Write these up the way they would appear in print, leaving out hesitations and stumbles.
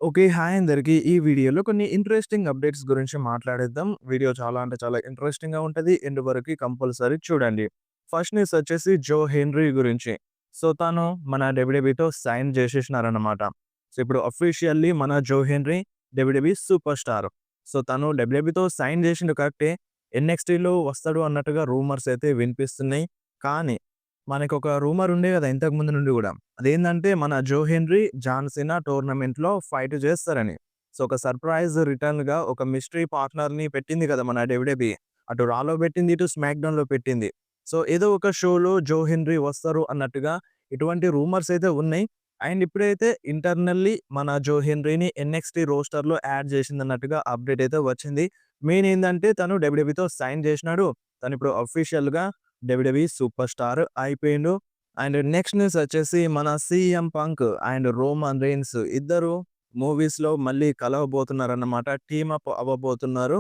Okay. Hi అందరికి. ఈ వీడియోలో కొన్ని ఇంట్రెస్టింగ్ అప్డేట్స్ గురించి మాట్లాడేద్దాం. వీడియో చాలా అంటే చాలా ఇంట్రెస్టింగ్‌గా ఉంటది. ఎండ్ వరకు కంపల్సరీ చూడండి. ఫస్ట్ న్యూస్ వచ్చేసి జో హెన్రీ గురించి. సో, తను మన డబ్ల్యూడబ్ల్యూఈతో సైన్ చేసేసినారన్నమాట. సో, ఇప్పుడు అఫీషియల్లీ మన Joe Henry WWE super star. So, తను డబ్ల్యూడబ్ల్యూఈతో సైన్ చేసిండు కరెక్టే. ఎన్ఎక్స్‌టీలో వస్తాడు అన్నట్టుగా రూమర్స్ అయితే వినిపిస్తున్నాయి. కానీ మనకొక రూమర్ ఉండే గదా! ఇంతకు ముందు నుండి గూడా. అదేందంటే మన 'జో హెన్రీ' 'జాన్ సీనా' టోర్నమెంట్‌లో ఫైట్ చేస్తారని. సో, ఒక సర్ప్రైజ్ రిటర్న్‌గా ఒక మిస్టరీ పార్ట్నర్‌ని పెట్టింది కదా! మన డబ్ల్యూడబ్ల్యూఈ. అటు 'రా'లో పెట్టింది, ఇటు 'స్మాక్‌డౌన్‌లో' పెట్టింది. సో, ఏదో ఒక షోలో 'జో హెన్రీ' వస్తారు అన్నట్టుగా ఇటువంటి రూమర్స్ అయితే ఉన్నాయి. అండ్ ఇప్పుడైతే ఇంటర్నల్లీ మన 'జో హెన్రీని' ఎన్ఎక్స్‌టీ రోస్టర్‌లో యాడ్ చేసిందన్నట్టుగా అప్డేట్ అయితే వచ్చింది. మెయిన్ ఏందంటే తను డబ్ల్యూడబ్ల్యూఈతో సైన్ చేసినాడు. తనిప్పుడు అఫీషియల్‌గా డబ్ల్యూడబ్ల్యూఈ సూపర్ స్టార్ అయిపోయిండు. అండ్ నెక్స్ట్ న్యూస్ వచ్చేసి మన 'CM Punk' and 'Roman Reigns' ఇద్దరు మూవీస్‌లో మళ్ళీ కలవబోతున్నారన్నమాట. Team up అవ్వబోతున్నారు.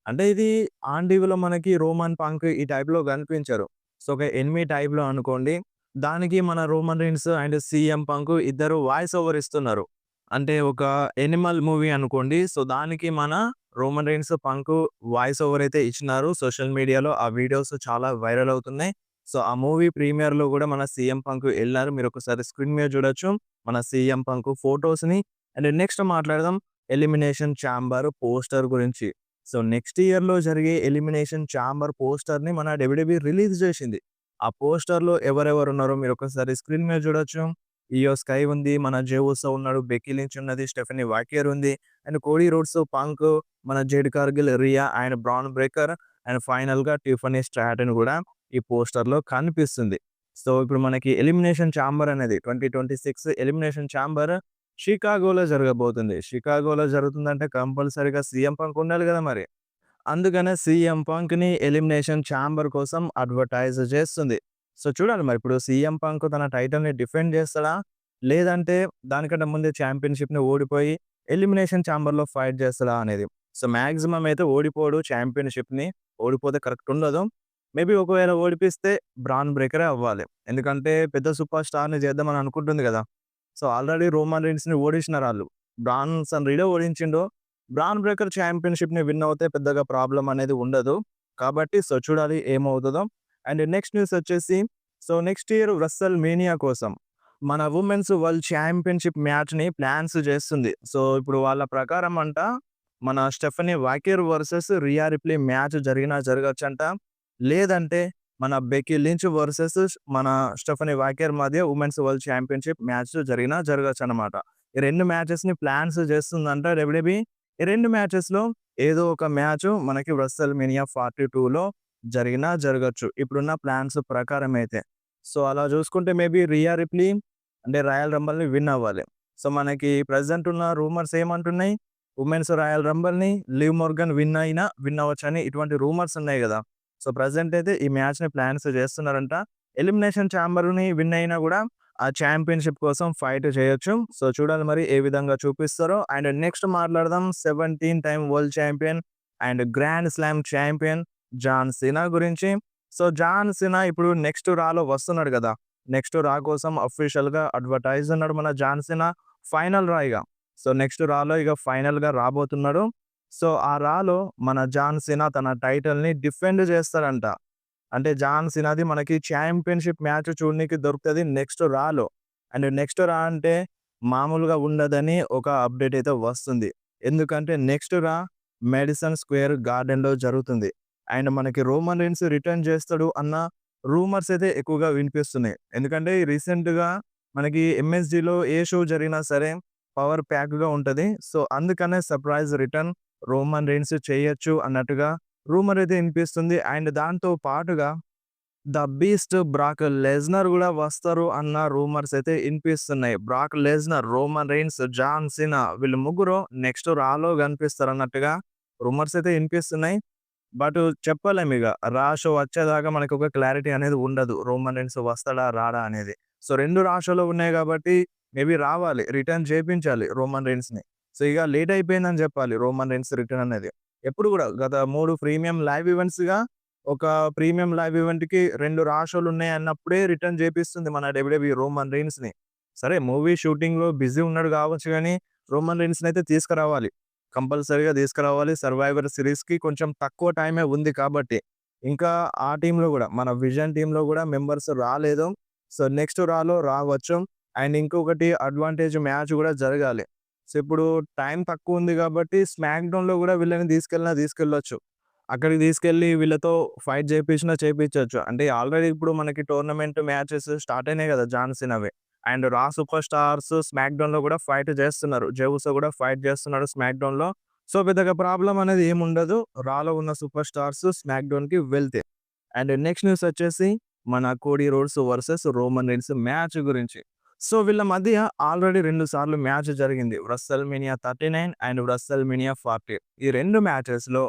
అంటే ఇది ఆన్ టీవీలో మనకి 'రోమన్ పంక్' ఈ టైప్‌లో కనిపించరు. సో, ఒక ఎనిమీ టైప్‌లో అనుకోండి. దానికి మన 'Roman rains' and 'CM punk' ఇద్దరు వాయిస్ ఓవర్ ఇస్తున్నారు. అంటే ఒక ఎనిమల్ మూవీ అనుకోండి. సో, దానికి మన 'Roman rains', 'punk' voice over అయితే ఇచ్చినారు. సోషల్ మీడియాలో ఆ వీడియోస్ చాలా వైరల్ అవుతున్నాయి. సో, ఆ మూవీ ప్రీమియర్‌లో గూడా మన 'సీఎం పంక్' ఎళ్లారు. మీరొకసారి స్క్రీన్ మీద చూడొచ్చు. మన 'సీఎం పంక్' ఫోటోస్‌ని. అండ్ నెక్స్ట్ మాట్లాడదాం ఎలిమినేషన్ చాంబర్ పోస్టర్ గురించి. సో, నెక్స్ట్ ఇయర్‌లో జరిగే ఎలిమినేషన్ చాంబర్ పోస్టర్‌ని మన డబ్ల్యూడబ్ల్యూఈ రిలీజ్ జేసింది. ఆ పోస్టర్‌లో ఎవరెవరున్నారో మీరొకసారి స్క్రీన్ మీద చూడొచ్చు. ఇయో స్కై ఉంది. మన 'జే ఉసో' ఉన్నాడు. 'బెక్కీ లించ్' ఉన్నది. 'స్టెఫనీ వాకియర్' ఉంది. అండ్ 'కోడీ రోడ్స్', 'పంక్', మన 'Jade Cargill', 'Rhea' and 'Bron Breakker' and ఫైనల్‌గా 'టిఫనీ స్ట్రాటన్' గూడా ఈ పోస్టర్‌లో కనిపిస్తుంది. సో, ఇప్పుడు మనకి ఎలిమినేషన్ చాంబర్ అనేది 2026 ఎలిమినేషన్ చాంబర్ షికాగోలో జరగబోతుంది. షికాగోలో జరుగుతుందంటే కంపల్సరీగా 'సీఎం పంక్' ఉండాలి గదా మరి. అందుకనే 'సీఎం పంక్‌ని' ఎలిమినేషన్ చాంబర్ కోసం అడ్వర్‌టైజ్ చేస్తుంది. సో, చూడాలి మరి ఇప్పుడు 'సీఎం పంక్' తన టైటిల్‌ని డిఫెండ్ చేస్తాడా? లేదంటే దానికంటే ముందే చాంపియన్‌షిప్‌ని ఓడిపోయి ఎలిమినేషన్ చాంబర్‌లో ఫైట్ చేస్తాడా అనేది. సో, మాక్సిమం అయితే ఓడిపోడు చాంపియన్‌షిప్‌ని. ఓడిపోతే కరెక్ట్ ఉండదు. మేబీ ఒకవేళ ఓడిపిస్తే బ్రాన్ బ్రేకరే అవ్వాలి. ఎందుకంటే పెద్ద సూపర్ స్టార్‌ని చేద్దామని అనుకుంటుంది గదా! సో, ఆల్రెడీ రోమన్ రీన్స్‌ని ఓడించినారాళ్ళు. బ్రాన్సన్ రీడే ఓడించిండు. బ్రాన్ బ్రేకర్ చాంపియన్‌షిప్‌ని విన్ అవుతే పెద్దగా ప్రాబ్లమ్ అనేది ఉండదు. కాబట్టి సో, చూడాలి ఏమవుతదో. అండ్ నెక్స్ట్ న్యూస్ వచ్చేసి so, next year WrestleMania కోసం మన వుమెన్స్ వరల్డ్ ఛాంపియన్‌షిప్ మ్యాచ్‌ని ప్లాన్స్ చేస్తుంది. సో, ఇప్పుడు వాళ్ళ ప్రకారం అంట మన Stephanie Vaquer versus Rhea Ripley match జరిగినా జరగొచ్చంట. లేదంటే మన బెక్కీ లించ్ వర్సెస్ మన స్టెఫనీ వాకిర్ మధ్య వుమెన్స్ వరల్డ్ ఛాంపియన్‌షిప్ మ్యాచ్ జరిగినా జరగొచ్చనమాట. ఈ 2 మ్యాచెస్‌ని ప్లాన్స్ చేస్తుందంట డబ్ల్యూడబ్ల్యూఈ. ఈ 2 మ్యాచెస్‌లో ఏదో ఒక మ్యాచ్ మనకి రెస్సల్ మేనియా 42లో జరిగినా జరగొచ్చు. ఇప్పుడున్న ప్లాన్స్ ప్రకారం అయితే. సో, అలా చూసుకుంటే మేబీ రియా రిప్లీ అంటే రాయల్ రంబల్‌ని విన్ అవ్వాలి. సో, మనకి ప్రెజెంట్ ఉన్న రూమర్స్ ఏమంటున్నాయి? వుమెన్స్ రాయల్ రంబల్‌ని లివ్ మొర్గన్ విన్ అయినా విన్ అవ్వచ్చని ఇటువంటి రూమర్స్ ఉన్నాయి గదా! సో, ప్రెజెంట్ అయితే ఈ మ్యాచ్‌ని ప్లాన్స్ చేస్తున్నారంట. ఎలిమినేషన్ చాంబర్‌ని విన్ అయినా గూడా ఆ చాంపియన్‌షిప్ కోసం ఫైట్ చేయొచ్చు. సో, చూడాలి మరి ఏ విధంగా చూపిస్తారో. అండ్ నెక్స్ట్ మాట్లాడదాం 17 time world champion and grand slam champion John Cena గురించి. సో, జాన్ సీనా ఇప్పుడు నెక్స్ట్ రాలో వస్తున్నాడు గదా! నెక్స్ట్ రా కోసం అఫీషియల్‌గా అడ్వర్‌టైజ్ ఉన్నాడు మన జాన్ సీనా. ఫైనల్ రా ఇగ. సో, నెక్స్ట్ రాలో ఇగ ఫైనల్‌గా రాబోతున్నాడు. సో, ఆ రాలో మన జాన్ సీనా తన టైటిల్‌ని డిఫెండ్ చేస్తాడంట. అంటే జాన్ సీనాది మనకి చాంపియన్‌షిప్ మ్యాచ్ చూడనీకి దొరుకుతది నెక్స్ట్ రాలో. అండ్ నెక్స్ట్ రా అంటే మామూలుగా ఉండదని ఒక అప్డేట్ అయితే వస్తుంది. ఎందుకంటే నెక్స్ట్ రా మేడిసన్ స్క్వేర్ గార్డెన్‌లో జరుగుతుంది. అండ్ మనకి రోమన్ రీన్స్ రిటర్న్ చేస్తాడు అన్న రూమర్స్ అయితే ఎక్కువగా వినిపిస్తున్నాయి. ఎందుకంటే రీసెంట్‌గా మనకి ఎంఎస్‌జీలో ఏ షో జరిగినా సరే పవర్ ప్యాక్‌గా ఉంటది. సో, అందుకనే సర్ప్రైజ్ రిటర్న్ రోమన్ రీన్స్ చేయొచ్చు అన్నట్టుగా రూమర్ అయితే ఇనిపిస్తుంది. అండ్ దాంతో పాటుగా 'ద బీస్ట్' బ్రాక్ లెస్నర్ గూడా వస్తారు అన్న రూమర్స్ అయితే ఇనిపిస్తున్నాయి. Brock Lesnar, Roman Reigns, John Cena వీళ్ళు ముగ్గురు నెక్స్ట్ రాలో గనిపిస్తారన్నట్టుగా రూమర్స్ అయితే ఇనిపిస్తున్నాయి. బట్ చెప్పలేమిగ. రా షో వచ్చేదాకా మనకొక క్లారిటీ అనేది ఉండదు. రోమన్ రెయిన్స్ వస్తాడా? రాడా? అనేది. సో, 2 రా షోలో ఉన్నాయి గాబట్టి మేబీ రావాలి. రిటర్న్ చేపించాలి రోమన్ రెయిన్స్‌ని. సో, ఇగ లేట్ అయిపోయిందని జెప్పాలి రోమన్ రెయిన్స్ రిటర్న్ అనేది. ఎప్పుడు గూడా గత 3 ప్రీమియం లైవ్ ఈవెంట్స్‌గా ఒక ప్రీమియం లైవ్ ఈవెంట్‌కి 2 రా షోలున్నాయన్నప్పుడే రిటర్న్ జేపిస్తుంది మన డబ్ల్యూడబ్ల్యూఈ రోమన్ రెయిన్స్‌ని. సరే మూవీ షూటింగ్‌లో బిజీ ఉన్నాడు గావచ్చు గానీ, రోమన్ రీన్స్‌నైతే తీసుకురావాలి. కంపల్సరీగా తీసుకురావాలి. సర్వైవర్ సీరీస్‌కి కొంచెం తక్కువ టైమే ఉంది కాబట్టి. ఇంకా ఆ టీమ్‌లో గూడా మన విజన్ టీమ్‌లో గూడా మెంబర్స్ రాలేదు. సో, నెక్స్ట్ రావచ్చు. అండ్ ఇంకొకటి అడ్వాంటేజ్ మ్యాచ్ గూడా జరగాలి. సో, ఇప్పుడు టైం తక్కువుంది గాబట్టి స్మాక్ డౌన్‌లో గూడా వీళ్ళని తీసుకెళ్ళొచ్చు. అక్కడికి తీసుకెళ్ళి వీళ్ళతో ఫైట్ చేపించినా చేపించొచ్చు. అంటే ఆల్రెడీ ఇప్పుడు మనకి టోర్నమెంట్ మ్యాచెస్ స్టార్ట్ అయినాయి గదా! జాన్ సీనావి. అండ్ రా సూపర్ స్టార్స్ స్మాక్ డౌన్‌లో గూడా ఫైట్ చేస్తున్నారు. జే ఉసో గూడా ఫైట్ చేస్తున్నాడు స్మాక్ డౌన్‌లో. సో, పెద్దగా ప్రాబ్లమ్ అనేది ఏముండదు. రాలో ఉన్న సూపర్ స్టార్స్ స్మాక్ డౌన్‌కి వెళ్తే. అండ్ నెక్స్ట్ న్యూస్ వచ్చేసి మన Cody Rhodes versus Roman Reigns match గురించి. సో, వీళ్ళ మధ్య ఆల్రెడీ 2 సార్లు మ్యాచ్ జరిగింది. WrestleMania 39 and WrestleMania 40. ఈ 2 మ్యాచెస్‌లో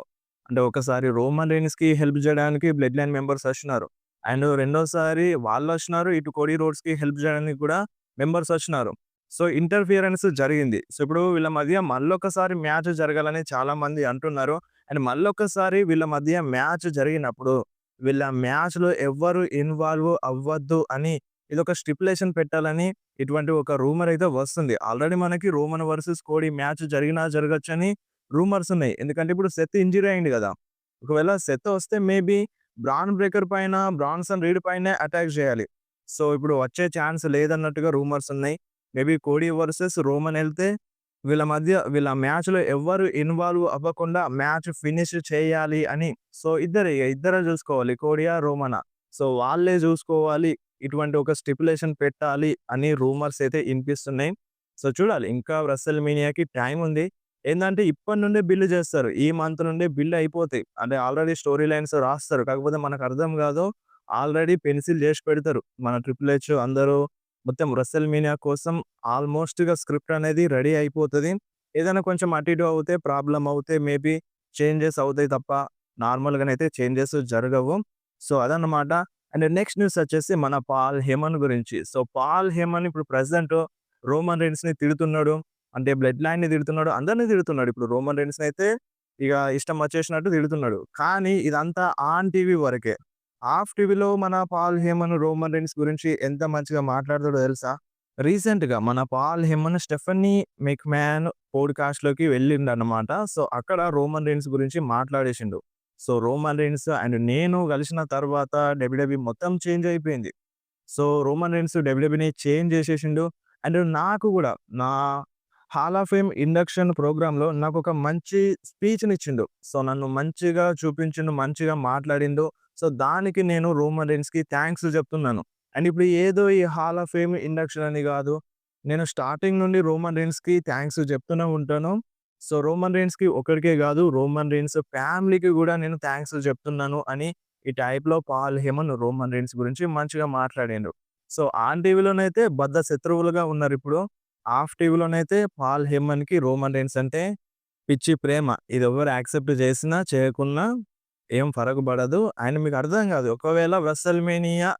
అంటే ఒకసారి రోమన్ రీన్స్‌కి హెల్ప్ జేయడానికి బ్లడ్ లైన్ మెంబర్స్ వచ్చినారు. అండ్ రెండోసారి వాళ్ళొచ్చినారు. ఇటు కోడీ రోడ్స్‌కి హెల్ప్ జేయడానికి కూడా మెంబర్స్ వచ్చినారు. సో, ఇంటర్ఫియరెన్స్ జరిగింది. సో, ఇప్పుడు వీళ్ళ మధ్య మళ్ళొకసారి మ్యాచ్ జరగాలని చాలామంది అంటున్నారు. అండ్ మళ్ళొకసారి వీళ్ళ మధ్య మ్యాచ్ జరిగినప్పుడు వీళ్ళ మ్యాచ్‌లో ఎవ్వరు ఇన్వాల్వ్ అవ్వద్దు అని ఇదొక స్టిప్యులేషన్ పెట్టాలని ఇటువంటి ఒక రూమర్ అయితే వస్తుంది. ఆల్రెడీ మనకి రోమన్ వర్సెస్ కోడీ మ్యాచ్ జరిగినా జరగొచ్చని రూమర్స్ ఉన్నాయి. ఎందుకంటే ఇప్పుడు సెత్ ఇంజ్యూరీ అయింది గదా! ఒకవేళ సెత్ వస్తే మేబీ బ్రాన్ బ్రేకర్ పైన, బ్రాన్సన్ రీడ్ పైనే అటాక్ జేయాలి. సో, ఇప్పుడు వచ్చే ఛాన్స్ లేదన్నట్టుగా రూమర్స్ ఉన్నాయి. మేబీ కోడీ వర్సెస్ రోమన్ ఎళ్తే వీళ్ళ మ్యాచ్‌లో ఎవ్వరు ఇన్వాల్వ్ అవ్వకుండా మ్యాచ్ ఫినిష్ చేయాలి అని. సో, ఇద్దరే జూసుకోవాలి. కోడియా, రోమనా. సో, వాళ్ళే జూసుకోవాలి. ఇటువంటి ఒక స్టిప్యులేషన్ పెట్టాలి అని రూమర్స్ అయితే ఇనిపిస్తున్నాయి. సో, చూడాలి. ఇంకా రెసల్‌మేనియాకి టైమ్ ఉంది. ఏందంటే ఇప్పటి నుండే బిల్డ్ జేస్తారు. ఈ మంత్ నుండే బిల్డ్ అయిపోతాయి. అంటే ఆల్రెడీ స్టోరీ లైన్స్ రాస్తారు. కాకపోతే మనకు అర్థం గాదు. ఆల్రెడీ పెన్సిల్ జేసి పెడతారు. మన ట్రిపుల్ హెచ్ అందరూ మొత్తం రెసల్‌మేనియా కోసం ఆల్‌మోస్ట్‌గా స్క్రిప్ట్ అనేది రెడీ అయిపోతది. ఏదైనా కొంచెం అటు ఇటు అవుతే ప్రాబ్లమ్ అవుతే మేబీ చేంజెస్ అవుతాయి తప్ప నార్మల్‌గానైతే చేంజెస్ జరగవు. సో, అదన్నమాట. అండ్ నెక్స్ట్ న్యూస్ వచ్చేసి మన పాల్ హేమన్ గురించి. సో, పాల్ హేమన్ ఇప్పుడు ప్రెజెంట్ రోమన్ రీన్స్‌ని తిడుతున్నాడు. అంటే బ్లడ్ లైన్‌ని తిడుతున్నాడు. అందరిని తిడుతున్నాడు. ఇప్పుడు రోమన్ రీన్స్‌నైతే ఇగ ఇష్టం వచ్చేసినట్టు తిడుతున్నాడు. కానీ ఇదంతా ఆన్ టీవీ వరకే. ఆఫ్ టీవీలో మన పాల్ హేమన్, రోమన్ రీన్స్ గురించి ఎంత మంచిగా మాట్లాడతాడో తెలుసా? రీసెంట్‌గా మన పాల్ హేమన్ స్టెఫనీ మెక్‌మ్యాన్ పోడ్‌కాస్ట్‌లోకి వెళ్ళిండన్నమాట. సో, అక్కడ రోమన్ రీన్స్ గురించి మాట్లాడేసిండు. సో, రోమన్ రీన్స్ అండ్ నేను కలిసిన తర్వాత డబ్ల్యూడబ్ల్యూఈ మొత్తం చేంజ్ అయిపోయింది. సో, రోమన్ రీన్స్ డబ్ల్యూడబ్ల్యూఈని చేంజ్ చేసేసిండు. అండ్ నాకు గూడా నా హాల్ ఆఫ్ ఫేమ్ ఇండక్షన్ ప్రోగ్రామ్‌లో నాకొక మంచి స్పీచ్‌నిచ్చిండు. సో, నన్ను మంచిగా చూపించిండు, మంచిగా మాట్లాడిండు. సో, దానికి నేను రోమన్ రీన్స్‌కి థాంక్స్ చెప్తున్నాను. అండ్ ఇప్పుడు ఏదో ఈ హాల్ ఆఫ్ ఫేమ్ ఇండక్షన్ అని గాదు. నేను స్టార్టింగ్ నుండి రోమన్ రీన్స్‌కి థాంక్స్ చెప్తూనే ఉంటాను. సో, రోమన్ రీన్స్‌కి ఒక్కడికే గాదు, రోమన్ రీన్స్ ఫ్యామిలీకి గూడా నేను థాంక్స్ చెప్తున్నాను అని ఈ టైప్‌లో పాల్ హేమన్ రోమన్ రీన్స్ గురించి మంచిగా మాట్లాడిండు. సో, ఆన్ టీవీలోనైతే బద్ధ శత్రువులుగా ఉన్నారిప్పుడు. ఆఫ్ టీవీలోనైతే పాల్ హేమన్‌కి రోమన్ రీన్స్ అంటే పిచ్చి ప్రేమ. ఇది ఎవరు యాక్సెప్ట్ చేసినా, చేయకున్నా ఏం ఫరక్ పడదు. అండ్ మీకు అర్థం కాదు. ఒకవేళ రెసల్‌మేనియా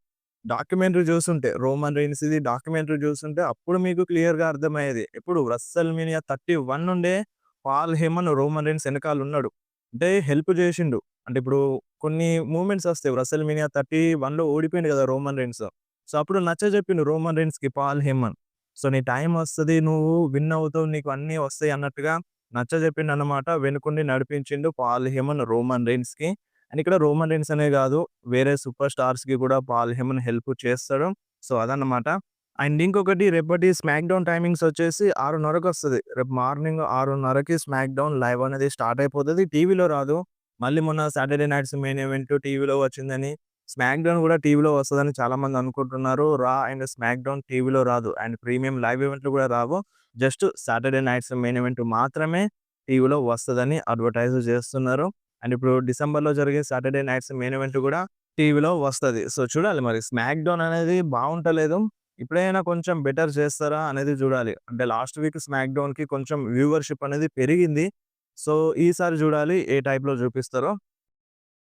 డాక్యుమెంటరీ చూసుంటే, రోమన్ రీన్స్‌ది డాక్యుమెంటరీ చూసుంటే అప్పుడు మీకు క్లియర్‌గా అర్థమయ్యేది. ఇప్పుడు రెసల్‌మేనియా 31 నుండే పాల్ హేమన్ రోమన్ రీన్స్ ఎనకాల ఉన్నాడు. అంటే హెల్ప్ చేసిండు. అంటే ఇప్పుడు కొన్ని మూవ్‌మెంట్స్ వస్తాయి. రెసల్‌మేనియా 31లో ఓడిపోయిండు కదా! Roman Reigns. సో, అప్పుడు నచ్చజెప్పిండు రోమన్ రీన్స్‌కి పాల్ హేమన్. సో, నీ టైమ్ వస్తది. నువ్వు విన్ అవుతావు. నీకు అన్నీ వస్తాయి అన్నట్టుగా నచ్చజెప్పిండన్నమాట. వెనుకుండి నడిపించిండు పాల్ హేమన్ రోమన్ రీన్స్‌కి. అండ్ ఇక్కడ రోమన్ రీన్స్ అనే గాదు, వేరే సూపర్ స్టార్స్‌కి కూడా పాల్ హేమన్ హెల్ప్ చేస్తాడు. సో, అదన్నమాట. అండ్ ఇంకొకటి రేపటి స్మాక్ డౌన్ టైమింగ్స్ వచ్చేసి 6:30కొస్తది. రేపు మార్నింగ్ 6:30కి స్మాక్ డౌన్ లైవ్ అనేది స్టార్ట్ అయిపోతది. టీవీలో రాదు. మళ్ళీ మొన్న సాటర్‌డే నైట్స్ మెయిన్ ఈవెంట్ టీవీలో వచ్చిందని, స్మాక్ డౌన్ గూడా టీవీలో వస్తదని చాలామంది అనుకుంటున్నారు. రా అండ్ స్మాక్ డౌన్ టీవీలో రాదు. అండ్ ప్రీమియం లైవ్ ఈవెంట్‌లు గూడా రావు. Just Saturday nights main event మాత్రమే టీవీలో వస్తదని అడ్వర్టైజ్ చేస్తున్నారు. అండ్ ఇప్పుడు డిసెంబర్‌లో జరిగే సాటర్‌డే నైట్స్ మెయిన్ ఈవెంట్ గూడా టీవీలో వస్తది. సో, చూడాలి మరి స్మాక్ డౌన్ అనేది బావుంటలేదు. ఇప్పుడైనా కొంచెం బెటర్ చేస్తారా అనేది చూడాలి. అంటే లాస్ట్ వీక్ స్మాక్ డౌన్‌కి కొంచెం వ్యూవర్‌షిప్ అనేది పెరిగింది. సో, ఈసారి చూడాలి ఏ టైప్‌లో చూపిస్తారో.